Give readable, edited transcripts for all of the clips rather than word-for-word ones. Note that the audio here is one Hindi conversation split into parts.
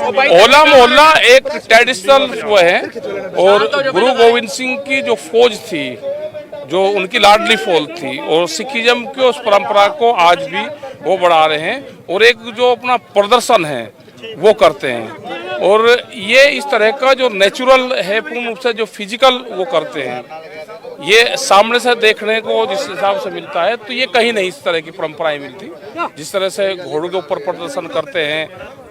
होला मोहल्ला एक ट्रेडिशनल वो है, और गुरु गोविंद सिंह की जो फौज थी, जो उनकी लाडली फौज थी, और सिखिज्म की उस परंपरा को आज भी वो बढ़ा रहे हैं, और एक जो अपना प्रदर्शन है वो करते हैं। और ये इस तरह का जो नेचुरल है, पूर्ण रूप से जो फिजिकल वो करते हैं, ये सामने से देखने को जिस हिसाब से मिलता है, तो ये कहीं नहीं इस तरह की परंपराएं मिलती। जिस तरह से घोड़ों के ऊपर प्रदर्शन करते हैं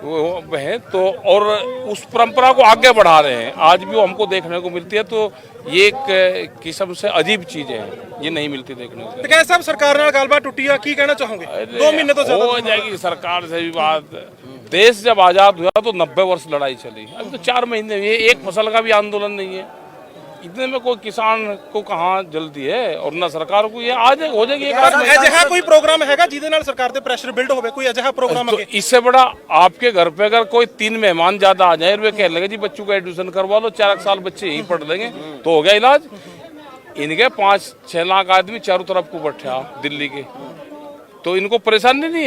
वो है, तो और उस परंपरा को आगे बढ़ा रहे हैं, आज भी वो हमको देखने को मिलती है। तो ये एक किस्म से अजीब चीज है, ये नहीं मिलती देखने को। तो कैसे साहब सरकार नाल गलबात टुटी है, की कहना चाहोगे? 2 महीने तो हो जाएगी सरकार से भी बात। देश जब आजाद हुआ तो 90 वर्ष लड़ाई चली, अभी तो 4 महीने हुए, एक फसल का भी आंदोलन नहीं है। इतने में कोई किसान को कहाँ जल्दी है, और न सरकार को, ये आज हो जाएगी। अजहा कोई प्रोग्राम हैगा जिहदे नाल सरकार ते प्रेशर बिल्ड होवे? कोई अजहा प्रोग्राम है? इससे बड़ा आपके घर पे अगर कोई 3 मेहमान ज्यादा आ जाए, वे कह लगे जी बच्चों का एडमिशन करवा लो, 4 साल बच्चे यहीं पढ़ लेंगे, तो हो गया इलाज। इनके 5-6 लाख आदमी चारों तरफ को बैठा दिल्ली के, तो इनको परेशानी नहीं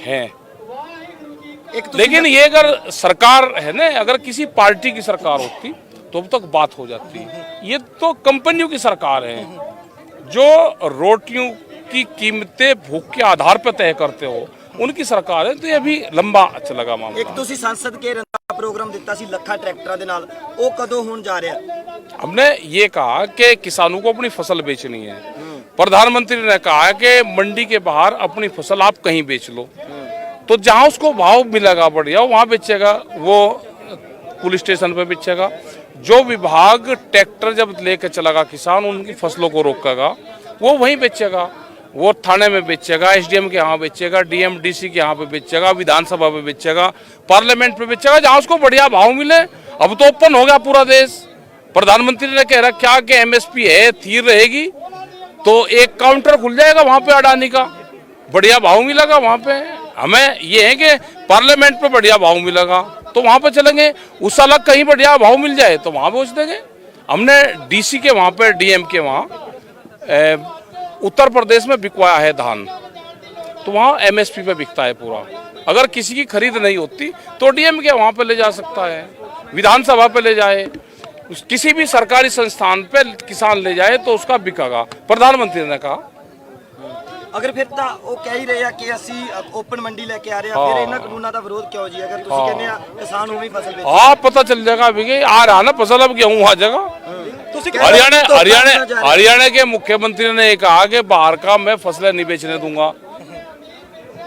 है। लेकिन ये अगर सरकार है ना, अगर किसी पार्टी की सरकार होती तो अब तक बात हो जाती। ये तो कंपनियों की सरकार है, जो रोटियों की कीमतें भूख के आधार पर तय करते हो, उनकी सरकार है। तो ये भी लंबा चलेगा मामला। एक तुसी संसद के प्रोग्राम दिता सी ਲੱਖਾਂ ट्रैक्टर दे नाल, वो कदों होने जा रहा है? हमने ये कहा कि किसानों को अपनी फसल बेचनी है। प्रधानमंत्री ने कहा कि मंडी के बाहर अपनी फसल आप कहीं बेच लो, तो जहां उसको भाव मिलेगा बढ़िया वहां बेचेगा, वो पुलिस स्टेशन पे बेचेगा। जो विभाग ट्रैक्टर जब लेकर चलेगा किसान, उनकी फसलों को रोकेगा, वो वहीं बेचेगा। वो थाने में बेचेगा, एसडीएम के यहाँ बेचेगा, डीएम डीसी के यहाँ पे बेचेगा, विधानसभा पे बेचेगा, पार्लियामेंट पे बेचेगा, जहाँ उसको बढ़िया भाव मिले। अब तो ओपन हो गया पूरा देश। प्रधानमंत्री ने कह रखा कि एमएसपी है, स्थिर रहेगी, तो एक काउंटर खुल जाएगा वहां पे अडानी का, बढ़िया भाव मिलेगा वहां पे। हमें ये है कि पार्लियामेंट पे बढ़िया भाव मिलेगा तो वहां पे चलेंगे, उस साल कहीं बढ़िया भाव मिल जाए तो वहां बेच देंगे। हमने डीसी के वहां पे, डीएम के वहां उत्तर प्रदेश में बिकवाया है धान, तो वहां एमएसपी पे बिकता है पूरा। अगर किसी की खरीद नहीं होती तो डीएम के वहां पे ले जा सकता है, विधानसभा पे ले जाए, किसी भी सरकारी संस्थान पे किसान ले जाए तो उसका बिकेगा, प्रधानमंत्री ने कहा। अगर फिर ਤਾਂ ਉਹ ਕਹਿ ਹੀ ਰਹੇ ਆ ਕਿ ਅਸੀਂ ओपन मंडी लेके आ रहे हैं, फिर ਇਹਨਾਂ ਕਾਨੂੰਨਾਂ ਦਾ ਵਿਰੋਧ ਕਿਉਂ ਜੀ? अगर ਤੁਸੀਂ ਕਹਿੰਦੇ ਆ किसान ਉਹ ਵੀ फसल बेच, हाँ पता चल जाएगा अभी कि आ रहा ना फसल, अब गेहूं आ जाएगा। हरियाणा के मुख्यमंत्री ने कहा कि बाहर का मैं फसलें नहीं बेचने दूंगा।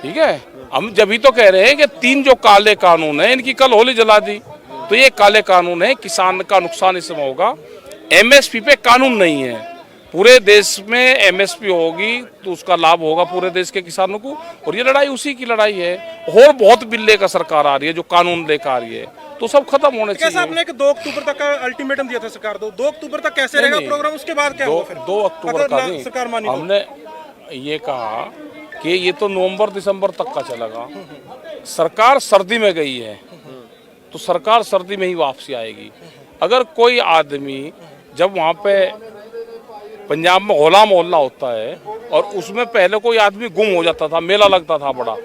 ठीक है, हम जब तो कह रहे हैं कि 3 जो काले कानून है, इनकी कल होली जला दी। तो ये काले कानून है, किसान का नुकसान इसमें होगा। एमएसपी पे कानून नहीं है, पूरे देश में एमएसपी होगी तो उसका लाभ होगा पूरे देश के किसानों को, और ये लड़ाई उसी की लड़ाई है। और बहुत बिल लेकर सरकार आ रही है, जो कानून लेकर आ रही है, तो सब खत्म होने चाहिए। कैसे आपने 2 अक्टूबर तक का अल्टीमेटम दिया था सरकार, 2 अक्टूबर तक कैसे रहेगा प्रोग्राम? उसके बाद क्या होगा फिर? 2 अक्टूबर का नहीं, सरकार मानी हमने ये कहा कि ये तो नवंबर दिसंबर तक का चलेगा। सरकार सर्दी में गई है तो सरकार सर्दी में ही वापसी आएगी। अगर कोई आदमी, जब वहाँ पे पंजाब में होला मोहल्ला होता है और उसमें पहले कोई आदमी गुम हो जाता था, मेला लगता था बड़ा,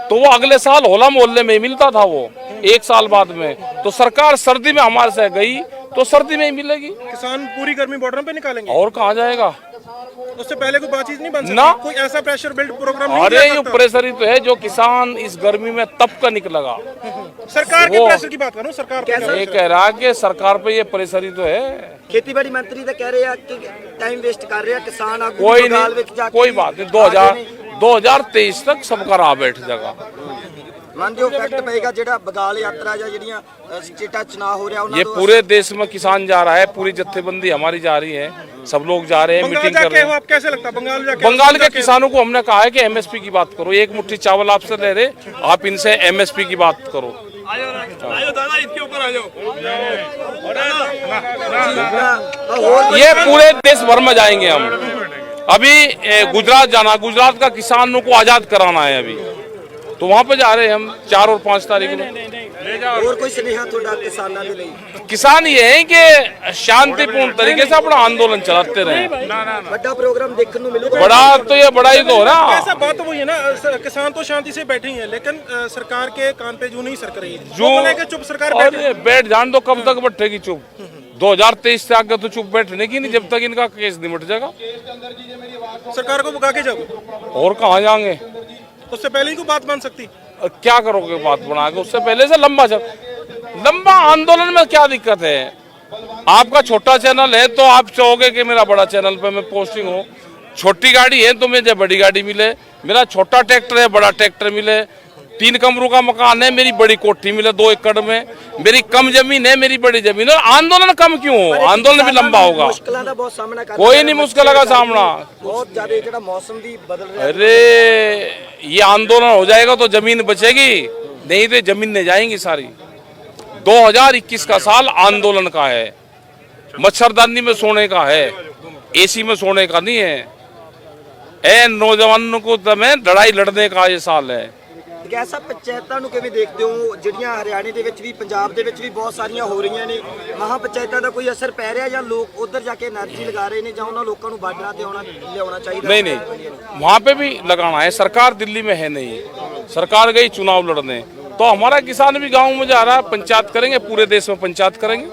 तो वो अगले साल होला मोहल्ले में मिलता था वो 1 साल बाद में। तो सरकार सर्दी में हमारे से गई तो सर्दी में ही मिलेगी। किसान पूरी गर्मी बॉर्डर पे निकालेंगे और कहाँ जाएगा? उससे पहले कोई बातचीज नहीं बन सकती ना, कोई ऐसा प्रेशर बिल्ड प्रोग्राम नहीं? अरे ये प्रेशर ही तो है, जो किसान इस गर्मी में तप का निकलेगा। सरकार के प्रेशर की बात करूं, सरकार ये कह रहा है कि सरकार पे ये प्रेशर ही तो है। खेतीबाड़ी मंत्री तो कह रहे हैं कि टाइम वेस्ट कर रहे हैं किसान। कोई नहीं, कोई बात नहीं, 2023 तक सबका राह बैठ जाएगा। मान जो फैक्ट पेगा जेड़ा बगाल यात्रा या जेड़ियां स्टेटा चुनाव हो रहा है, ये पूरे देश में किसान जा रहा है, पूरी जत्थेबंदी हमारी जा रही है, सब लोग जा रहे हैं, मीटिंग कर रहे हैं। आप कैसे लगता है बंगाल के किसानों को हमने कहा है कि एमएसपी की बात करो, एक मुट्ठी चावल आपसे ले रहे, आप इनसे एमएसपी की बात करो। दादा इसके ऊपर आ जाओ। ये पूरे देश भर में जाएंगे हम। अभी गुजरात जाना, गुजरात का किसानों को आजाद कराना है अभी, तो वहां पे जा रहे हैं हम 4 और 5 तारीख में। ਹੋਰ ਕੋਈ ਸੁਨੇਹਾ ਤੁਹਾਡਾ ਕਿਸਾਨਾਂ ਦੇ ਲਈ? किसान ये है कि शांतिपूर्ण तरीके से अपना आंदोलन चलाते रहे। ਵੱਡਾ ਪ੍ਰੋਗਰਾਮ ਦੇਖਣ ਨੂੰ ਮਿਲੂਗਾ? बड़ा तो ये बड़ा ही तो हो रहा। ऐसा बात तो वही है ना, किसान तो शांति से बैठे ही हैं, लेकिन सरकार के कान पे जू नहीं सरक रही है। जो बोले कि चुप सरकार बैठे। अरे बैठ जान दो, कब तक बैठेगी चुप? 2023 से आगे तो चुप बैठने की नहीं, जब तक इनका केस नहीं मिट जाएगा। सरकार को बुका के जाओ, और कहाँ जाएंगे? उससे पहले ही को बात मान सकती। और क्या करोगे बात बना के? उससे पहले से लंबा आंदोलन में क्या दिक्कत है? आपका छोटा चैनल है तो आप चाहोगे कि मेरा बड़ा चैनल पे मैं पोस्टिंग हो। छोटी गाड़ी है तो मुझे बड़ी गाड़ी मिले, मेरा छोटा ट्रैक्टर है बड़ा ट्रैक्टर मिले, 3 कमरों का मकान है मेरी बड़ी कोठी मिले 2 एकड़ में, मेरी कम जमीन है मेरी बड़ी जमीन है। आंदोलन कम क्यों हो? आंदोलन भी लंबा होगा। ਮੁਸ਼ਕਲਾਂ ਦਾ ਬਹੁਤ ਸਾਹਮਣਾ ਕਰ कोई नहीं मुश्किल का सामना। ਬਹੁਤ ਜ਼ਿਆਦਾ ਜਿਹੜਾ मौसम भी बदल रहा है। अरे ये आंदोलन हो जाएगा तो जमीन बचेगी, नहीं तो जमीनें जाएंगी सारी। 2021 का साल आंदोलन का है, मच्छरदानी में सोने का है, एसी में सोने का नहीं है। ए नौजवानों को तमें लड़ाई लड़ने का ये साल है। ਐਸਾ ਪੰਚਾਇਤਾਂ ਨੂੰ ਕਿਵੇਂ ਦੇਖਦੇ ਹੋ ਜਿਹੜੀਆਂ ਹਰਿਆਣੇ ਦੇ ਵਿੱਚ ਵੀ ਪੰਜਾਬ ਦੇ ਵਿੱਚ ਵੀ ਬਹੁਤ ਸਾਰੀਆਂ ਹੋ ਰਹੀਆਂ ਨੇ? ਮਹਾ ਪੰਚਾਇਤਾਂ ਦਾ ਕੋਈ ਅਸਰ ਪੈ ਰਿਹਾ ਜਾਂ ਲੋਕ ਉਧਰ ਜਾ ਕੇ એનર્ਜੀ ਲਗਾ ਰਹੇ ਨੇ ਜਾਂ ਉਹਨਾਂ ਲੋਕਾਂ ਨੂੰ ਬਾਰਡਰਾਂ ਤੇ ਲਿਆਉਣਾ ਚਾਹੀਦਾ? नहीं, वहाँ पे भी लगाना है। सरकार दिल्ली में है नहीं, सरकार गई चुनाव लड़ने, तो हमारा किसान भी गाँव में जा रहा है। पंचायत करेंगे, पूरे देश में पंचायत करेंगे,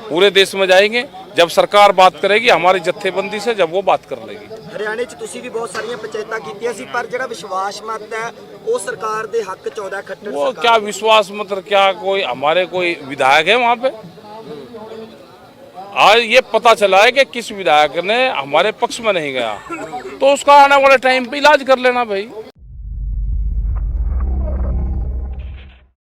पूरे देश में जाएंगे। जब सरकार बात करेगी हमारी जत्थेबंदी से, जब वो बात कर लेगी। ਹਰਿਆਣੇ 'ਚ ਤੁਸੀਂ ਵੀ ਬਹੁਤ ਸਾਰੀਆਂ ਪੰਚਾਇਤਾਂ ਕੀਤੀਆਂ ਸੀ, ਪਰ ਜਿਹੜਾ ਵਿਸ਼ਵਾਸ ਮਤ ਹੈ ਉਹ सरकार ਦੇ हक 'ਚ ਆਉਂਦਾ ਖੱਟਰ वो सरकार। क्या विश्वास मतलब क्या कोई हमारे कोई विधायक है वहाँ पे? आज ये पता चला है कि किस विधायक ने हमारे पक्ष में नहीं गया, तो उसका आने वाले टाइम पे इलाज कर लेना भाई।